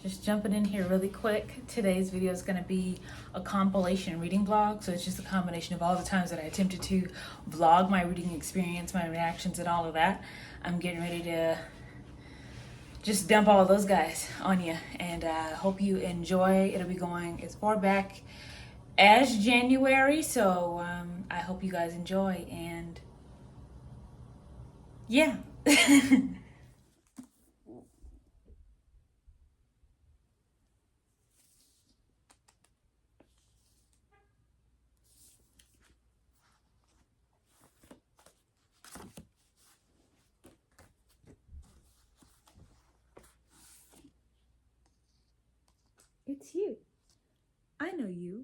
Just jumping in here really quick. Today's video is going to be a compilation reading vlog. So it's just a combination of all the times that I attempted to vlog my reading experience, my reactions, and all of that. I'm getting ready to just dump all of those guys on you, and I hope you enjoy. It'll be going as far back as January, so I hope you guys enjoy, and yeah. It's you. I know you.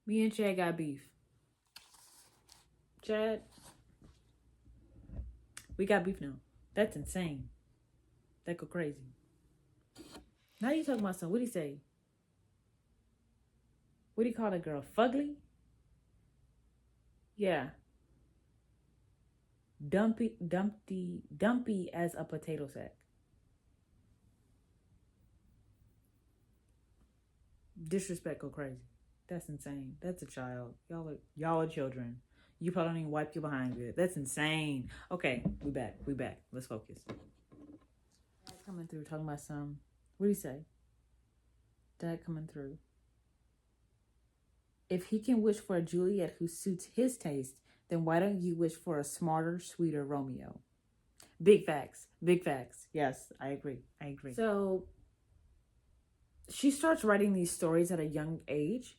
Me and Chad got beef. Chad, we got beef now. That's insane. That go crazy. Now you talking about something. What'd he say? What do you call that girl? Fugly? Yeah. Dumpy as a potato sack. Disrespect go crazy. That's insane. That's a child. Y'all are children. You probably don't even wipe your behind good. That's insane. Okay, we back. Let's focus. Dad coming through talking about some. What do you say? Dad coming through. If he can wish for a Juliet who suits his taste, then why don't you wish for a smarter, sweeter Romeo? Big facts. Big facts. Yes, I agree. So she starts writing these stories at a young age,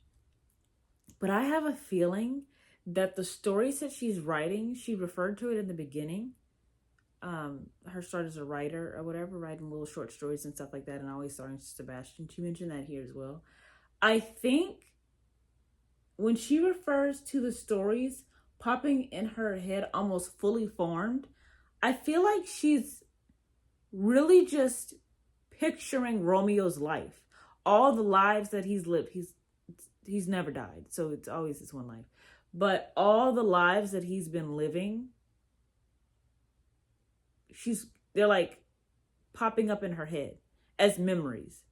but I have a feeling that the stories that she's writing, she referred to it in the beginning, her start as a writer or whatever, writing little short stories and stuff like that, and always starting Sebastian. She mentioned that here as well. I think when she refers to the stories popping in her head almost fully formed, I feel like she's really just picturing Romeo's life. All the lives that he's lived. He's never died, so it's always this one life. But all the lives that he's been living, they're like popping up in her head as memories.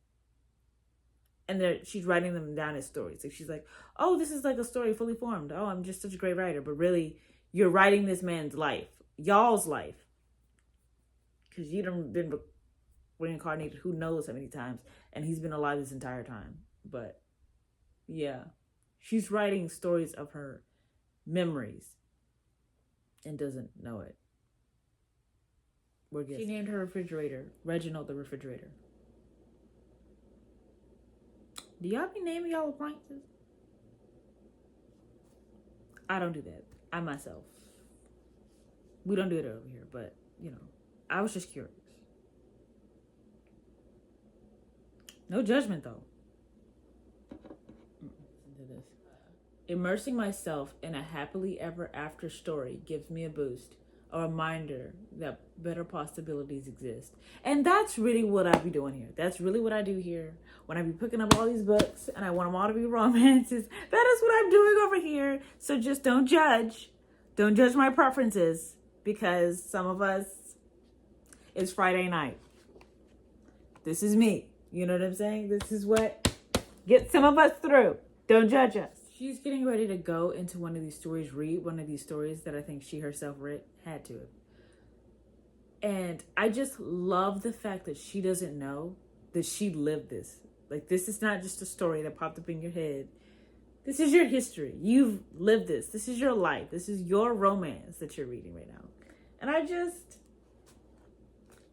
And she's writing them down as stories. Like she's like, oh, this is like a story fully formed. Oh, I'm just such a great writer. But really, you're writing this man's life, y'all's life. Because you done been reincarnated who knows how many times. And he's been alive this entire time. But yeah, she's writing stories of her memories and doesn't know it. She named her refrigerator Reginald the Refrigerator. Do y'all be naming y'all appliances? I don't do that. I myself. We don't do it over here, but you know, I was just curious. No judgment though. Listen to this. Immersing myself in a happily ever after story gives me a boost, a reminder that better possibilities exist. And that's really what I be doing here. That's really what I do here. When I be picking up all these books and I want them all to be romances, that is what I'm doing over here. So just don't judge. Don't judge my preferences, because some of us, it's Friday night. This is me. You know what I'm saying? This is what gets some of us through. Don't judge us. She's getting ready to go into one of these stories, read one of these stories that I think she herself had to. And I just love the fact that she doesn't know that she lived this. Like, this is not just a story that popped up in your head. This is your history. You've lived this. This is your life. This is your romance that you're reading right now. And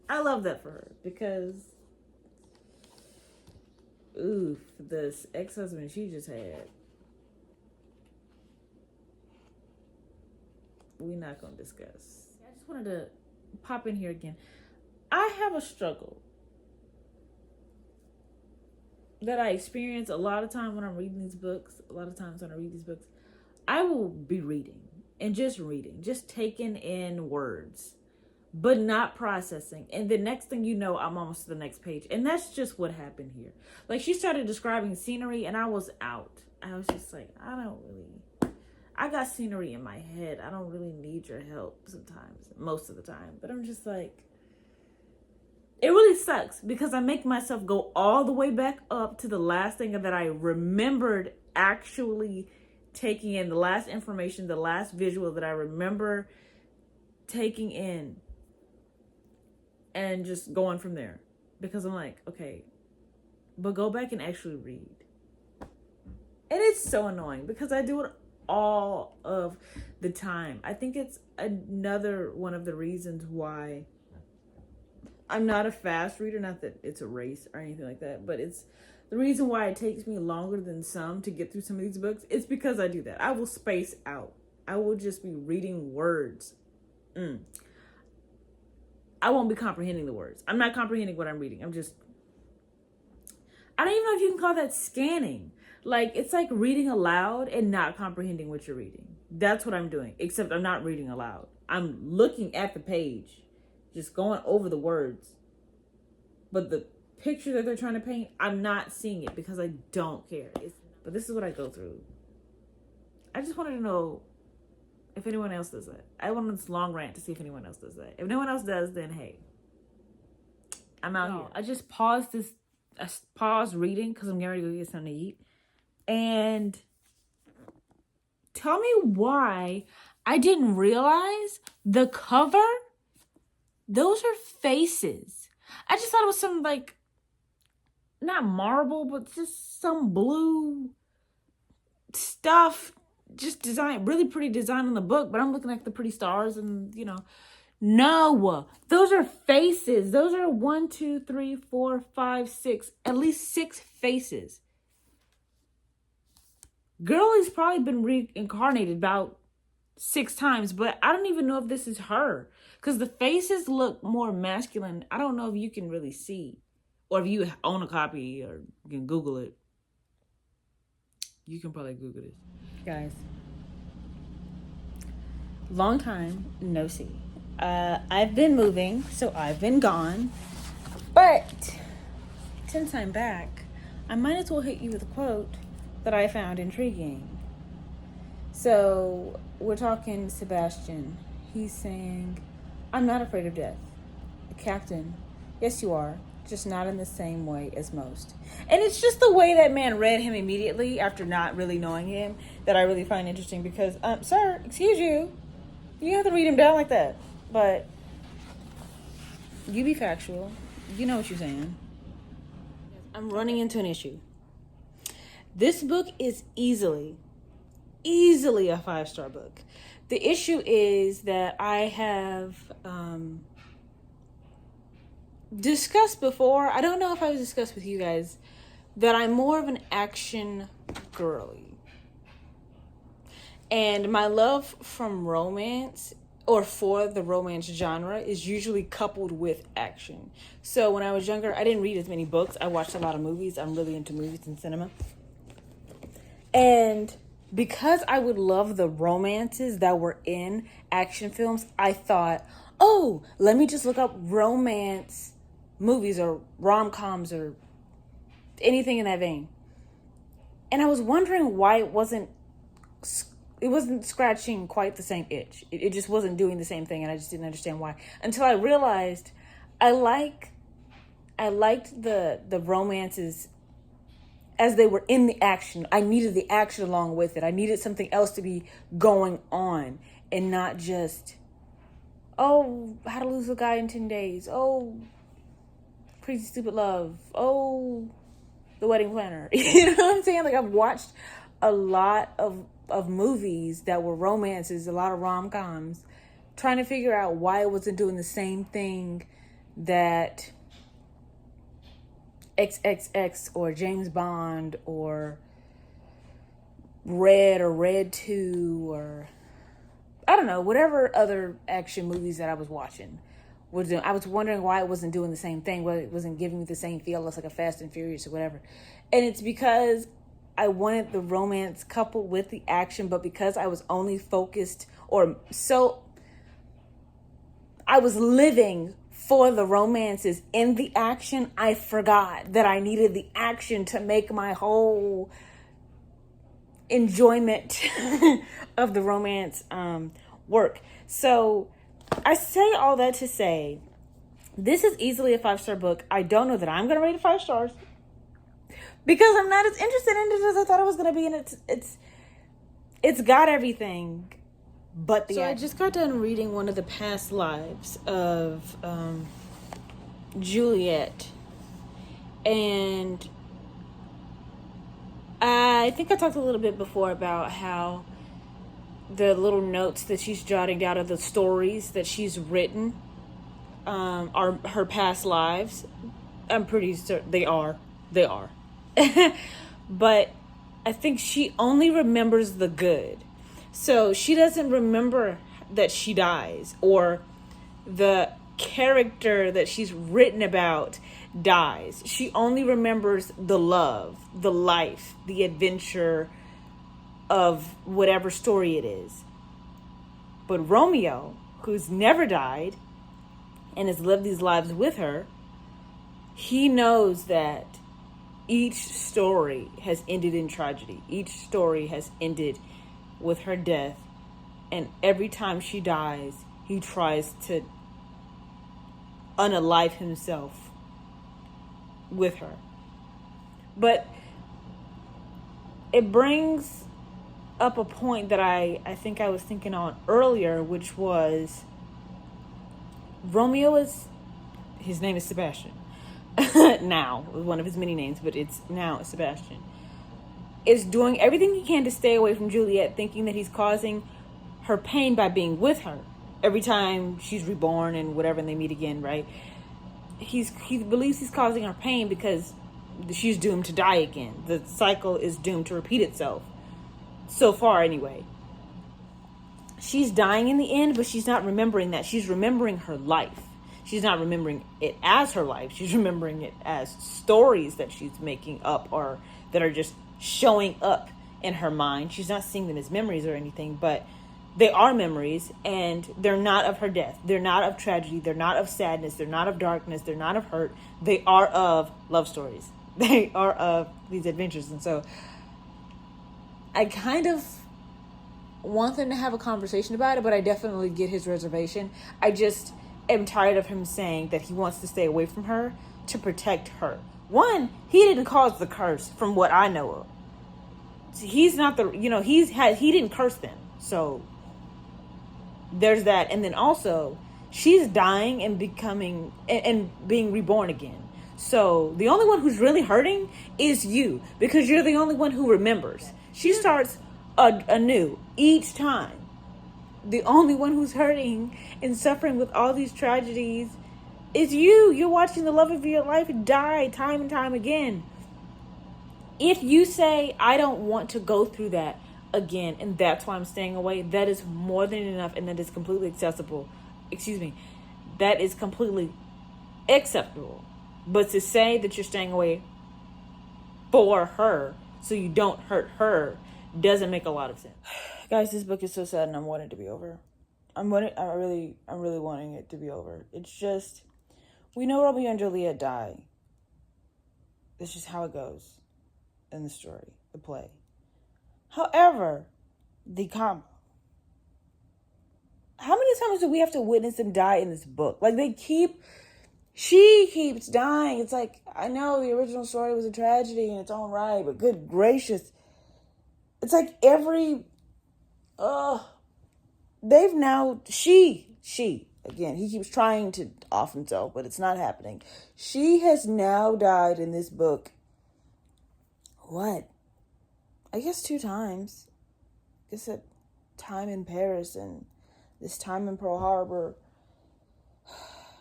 I love that for her, because oof, this ex-husband she just had, we're not going to discuss. I just wanted to pop in here again. I have a struggle that I experience a lot of time when I'm reading these books. A lot of times when I read these books, I will be reading, just taking in words, but not processing. And the next thing you know, I'm almost to the next page. And that's just what happened here. Like, she started describing scenery and I was out. I was just like, I got scenery in my head. I don't really need your help sometimes, most of the time. But I'm just like, it really sucks because I make myself go all the way back up to the last thing that I remembered actually taking in, the last information, the last visual that I remember taking in, and just going from there. Because I'm like, okay, but go back and actually read. And it's so annoying because I do it all of the time. I think it's another one of the reasons why I'm not a fast reader. Not that it's a race or anything like that, but it's the reason why it takes me longer than some to get through some of these books. It's because I do that. I will space out. I will just be reading words. I won't be comprehending the words. I'm not comprehending what I'm reading. I don't even know if you can call that scanning. Like, it's like reading aloud and not comprehending what you're reading. That's what I'm doing, except I'm not reading aloud. I'm looking at the page, just going over the words. But the picture that they're trying to paint, I'm not seeing it because I don't care. But this is what I go through. I just wanted to know if anyone else does that. I went on this long rant to see if anyone else does that. If no one else does, then hey, I'm out here. I just paused reading because I'm getting ready to go get something to eat. And tell me why I didn't realize the cover, those are faces. I just thought it was some, like, not marble, but just some blue stuff. Just design, really pretty design on the book, but I'm looking at the pretty stars and, no, those are faces. Those are 1, 2, 3, 4, 5, 6, at least 6 faces. Girlie's probably been reincarnated about 6 times, but I don't even know if this is her because the faces look more masculine. I don't know if you can really see, or if you own a copy or you can Google it. You can probably Google this. Guys, long time no see. I've been moving, so I've been gone. But since I'm back, I might as well hit you with a quote that I found intriguing. So we're talking Sebastian. He's saying, "I'm not afraid of death. Captain, yes you are, just not in the same way as most." And it's just the way that man read him immediately after not really knowing him that I really find interesting because, sir, excuse you. You have to read him down like that. But you be factual. You know what you're saying. I'm running into an issue. This book is easily a 5-star book. The issue is that I have discussed before, I don't know if I was discussed with you guys, that I'm more of an action girly. And my love from romance, or for the romance genre, is usually coupled with action. So when I was younger, I didn't read as many books. I watched a lot of movies. I'm really into movies and cinema. And because I would love the romances that were in action films, I thought, oh, let me just look up romance movies or rom-coms or anything in that vein. And I was wondering why it wasn't scratching quite the same itch. It just wasn't doing the same thing, and I just didn't understand why. Until I realized I liked the romances as they were in the action. I needed the action along with it. I needed something else to be going on and not just, oh, How to Lose a Guy in 10 Days. Oh, Crazy Stupid Love. Oh, The Wedding Planner. You know what I'm saying? Like, I've watched a lot of movies that were romances, a lot of rom-coms, trying to figure out why it wasn't doing the same thing that XXX or James Bond or Red 2 or I don't know, whatever other action movies that I was watching was doing. I was wondering why it wasn't doing the same thing, why it wasn't giving me the same feel. It's like a Fast and Furious or whatever. And it's because I wanted the romance coupled with the action, but because I was only focused I was living for the romances in the action, I forgot that I needed the action to make my whole enjoyment of the romance work. So I say all that to say this is easily a 5-star book. I don't know that I'm going to rate it 5 stars because I'm not as interested in it as I thought I was going to be. And it's got everything but the So action. I just got done reading one of the past lives of Juliet. And I think I talked a little bit before about how the little notes that she's jotting down of the stories that she's written are her past lives. I'm pretty certain they are. But I think she only remembers the good. So she doesn't remember that she dies or the character that she's written about dies. She only remembers the love, the life, the adventure of whatever story it is. But Romeo, who's never died and has lived these lives with her, he knows that each story has ended in tragedy. Each story has ended with her death. And every time she dies, he tries to unalive himself with her. But it brings up a point that I think I was thinking on earlier, which was Romeo his name is Sebastian. Now, one of his many names, but it's now Sebastian. Is doing everything he can to stay away from Juliet, thinking that he's causing her pain by being with her every time she's reborn and whatever, and they meet again, right? He believes he's causing her pain because she's doomed to die again. The cycle is doomed to repeat itself. So far, anyway. She's dying in the end, but she's not remembering that. She's remembering her life. She's not remembering it as her life. She's remembering it as stories that she's making up or that are just showing up in her mind. She's not seeing them as memories or anything, but they are memories, and they're not of her death. They're not of tragedy. They're not of sadness. They're not of darkness. They're not of hurt. They are of love stories. They are of these adventures. And so I kind of want them to have a conversation about it, but I definitely get his reservation. I just am tired of him saying that he wants to stay away from her to protect her. One, he didn't cause the curse from what I know of. He's not he didn't curse them. So there's that. And then also she's dying and becoming and being reborn again. So the only one who's really hurting is you, because you're the only one who remembers. She starts anew each time. The only one who's hurting and suffering with all these tragedies is you. You're watching the love of your life die time and time again. If you say, I don't want to go through that again, and that's why I'm staying away, that is more than enough, and that is completely acceptable. That is completely acceptable. But to say that you're staying away for her so you don't hurt her doesn't make a lot of sense. Guys, this book is so sad, and I want it to be over. I'm really wanting it to be over. It's just, we know Romeo and Juliet die. That's just how it goes in the story, the play. However, the combo. How many times do we have to witness them die in this book? Like, she keeps dying. It's like, I know the original story was a tragedy and it's all right, but good gracious. It's like they've now, again, he keeps trying to off himself, but it's not happening. She has now died in this book. What? I guess 2 times. I guess that time in Paris and this time in Pearl Harbor.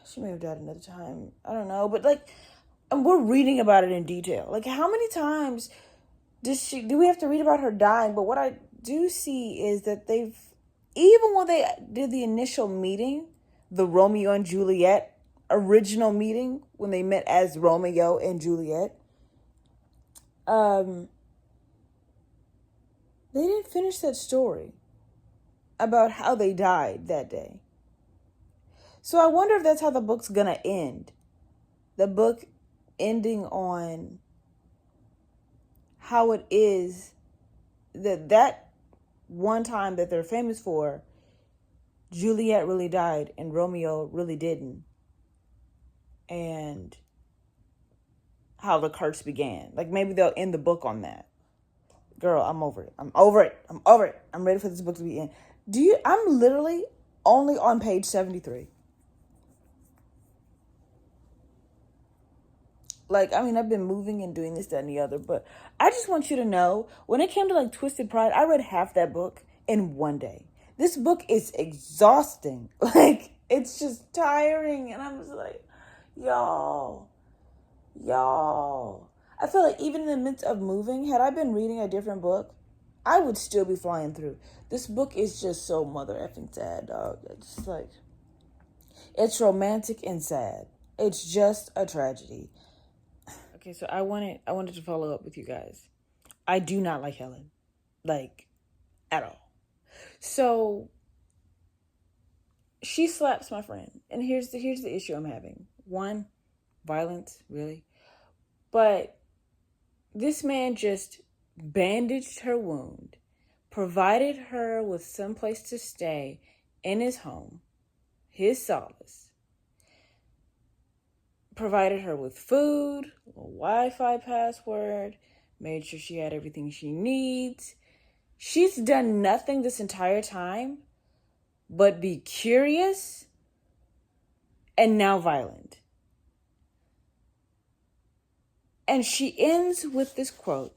She may have died another time. I don't know. But and we're reading about it in detail. Like, how many times do we have to read about her dying? But what I do see is that even when they did the initial meeting, the Romeo and Juliet original meeting, when they met as Romeo and Juliet, they didn't finish that story about how they died that day. So I wonder if that's how the book's gonna end. The book ending on how it is that one time that they're famous for, Juliet really died and Romeo really didn't. And how the curse began. Like, maybe they'll end the book on that. Girl, I'm over it. I'm over it. I'm ready for this book to be in. I'm literally only on page 73. Like, I mean, I've been moving and doing this, that, and the other, but I just want you to know, when it came to, like, Twisted Pride, I read half that book in one day. This book is exhausting. Like, it's just tiring, and I'm just like, y'all. I feel like even in the midst of moving, had I been reading a different book, I would still be flying through. This book is just so mother effing sad, dog. It's just like, it's romantic and sad. It's just a tragedy. Okay, so I wanted to follow up with you guys. I do not like Helen. Like, at all. So she slaps my friend. And here's the issue I'm having. One, violence, really. But this man just bandaged her wound, provided her with some place to stay in his home, his solace, provided her with food, a Wi-Fi password, made sure she had everything she needs. She's done nothing this entire time but be curious and now violent. And she ends with this quote,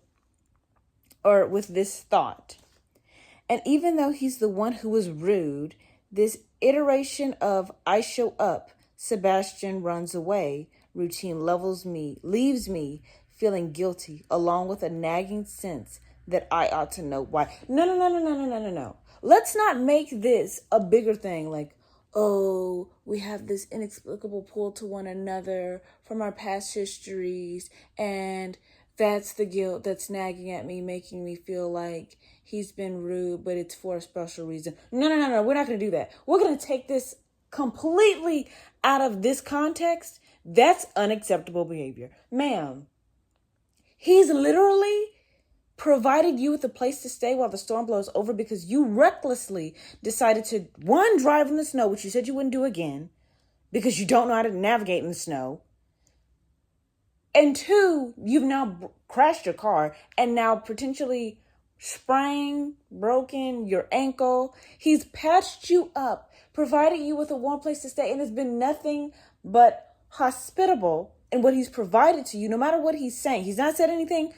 or with this thought. And even though he's the one who was rude, this iteration of I show up, Sebastian runs away, routine leaves me feeling guilty, along with a nagging sense that I ought to know why. No. Let's not make this a bigger thing, like, oh, we have this inexplicable pull to one another from our past histories, and that's the guilt that's nagging at me, making me feel like he's been rude, but it's for a special reason. No. We're not going to do that. We're going to take this completely out of this context. That's unacceptable behavior. Ma'am, he's literally provided you with a place to stay while the storm blows over because you recklessly decided to, one, drive in the snow, which you said you wouldn't do again because you don't know how to navigate in the snow. And two, you've now crashed your car and now potentially broken your ankle. He's patched you up, provided you with a warm place to stay, and it's been nothing but hospitable in what he's provided to you, no matter what he's saying. He's not said anything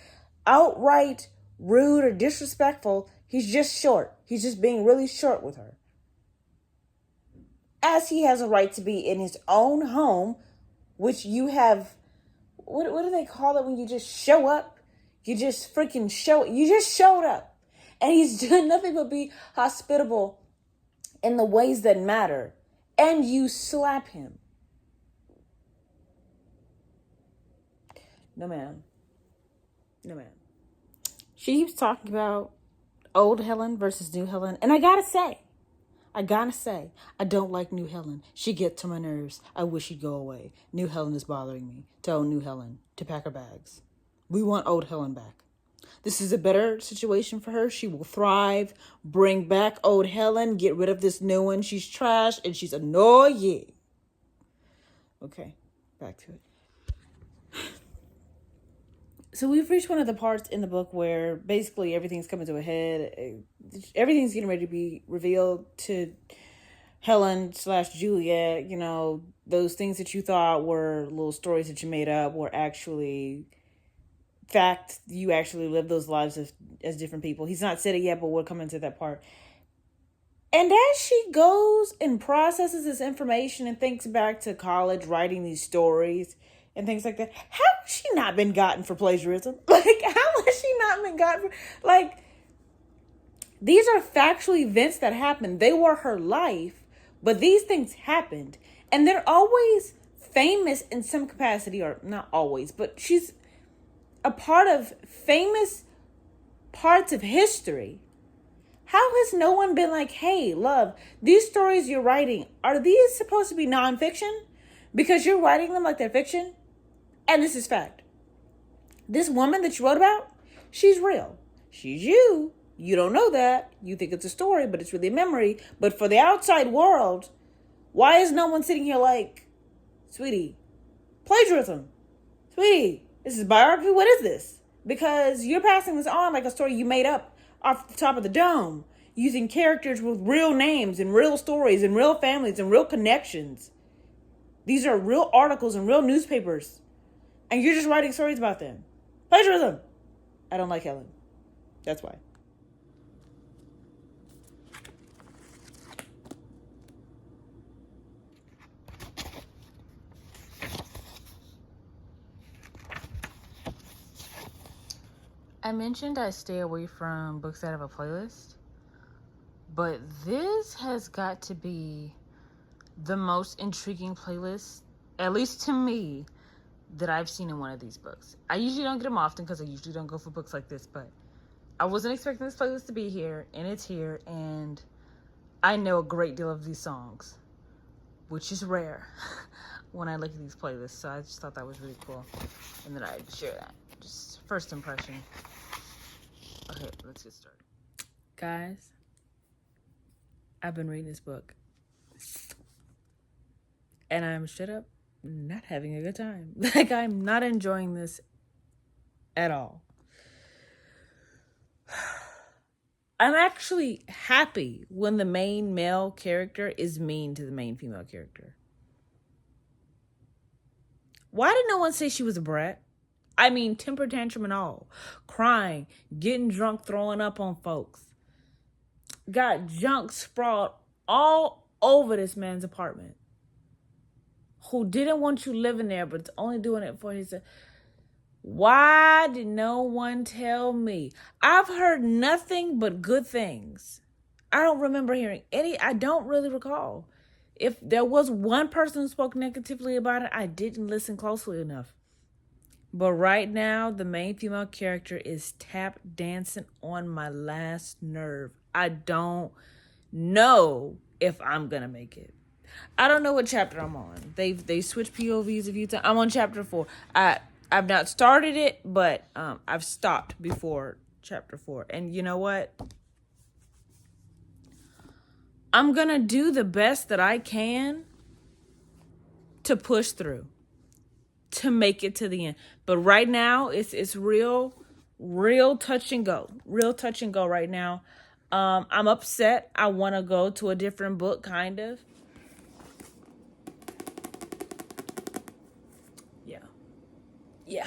outright rude or disrespectful. He's just short. He's just being really short with her. As he has a right to be in his own home, which you have, what do they call it when you just show up? You just showed up. And he's done nothing but be hospitable in the ways that matter. And you slap him. No, ma'am. She keeps talking about old Helen versus new Helen. And I gotta say, I don't like new Helen. She gets on my nerves. I wish she'd go away. New Helen is bothering me. Tell new Helen to pack her bags. We want old Helen back. This is a better situation for her. She will thrive. Bring back old Helen. Get rid of this new one. She's trash and she's annoying. Okay, back to it. So we've reached one of the parts in the book where basically everything's coming to a head. Everything's getting ready to be revealed to Helen/Juliet. You know, those things that you thought were little stories that you made up were actually fact. You actually live those lives as different people. He's not said it yet, but we'll come into that part. And as she goes and processes this information and thinks back to college, writing these stories and things like that, how has she not been gotten for plagiarism? Like, how has she not been gotten for, like, these are factual events that happened. They were her life, but these things happened. And they're always famous in some capacity, or not always, but she's a part of famous parts of history. How has no one been like, hey, love, these stories you're writing, are these supposed to be nonfiction? Because you're writing them like they're fiction? And this is fact. This woman that you wrote about, she's real. She's you, You don't know that. You think it's a story, but it's really a memory. But for the outside world, why is no one sitting here like, sweetie, plagiarism? Sweetie, this is biography? What is this? Because you're passing this on like a story you made up off the top of the dome, using characters with real names and real stories and real families and real connections. These are real articles and real newspapers. And you're just writing stories about them. Plagiarism. I don't like Helen. That's why. I mentioned I stay away from books out of a playlist, but this has got to be the most intriguing playlist, at least to me, that I've seen in one of these books. I usually don't get them often because I usually don't go for books like this, but I wasn't expecting this playlist to be here, and it's here, and I know a great deal of these songs, which is rare when I look at these playlists, so I just thought that was really cool, and that I'd share that. Just first impression. Okay, let's get started. Guys, I've been reading this book, and I'm straight up not having a good time. Like, I'm not enjoying this at all. I'm actually happy when the main male character is mean to the main female character. Why did no one say she was a brat? I mean, temper tantrum and all. Crying, getting drunk, throwing up on folks. Got junk sprawled all over this man's apartment. Who didn't want you living there, but it's only doing it for his... Why did no one tell me? I've heard nothing but good things. I don't remember hearing any. I don't really recall. If there was one person who spoke negatively about it, I didn't listen closely enough. But right now, the main female character is tap dancing on my last nerve. I don't know if I'm going to make it. I don't know what chapter I'm on. They switched POVs a few times. I'm on chapter 4. I've not started it, but I've stopped before chapter 4. And you know what? I'm going to do the best that I can to push through, to make it to the end. But right now, it's real touch and go. Real touch and go right now. I'm upset. I want to go to a different book, kind of. Yeah.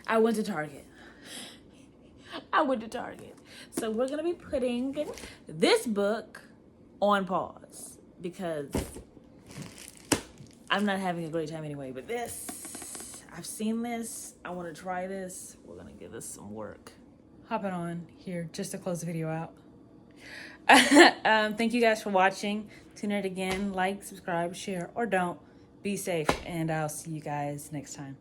I went to Target. So we're going to be putting this book on pause because I'm not having a great time anyway. But this, I've seen this. I want to try this. We're going to give this some work. Hopping on here just to close the video out. Thank you guys for watching. Tune in again. Like, subscribe, share, or don't. Be safe. And I'll see you guys next time.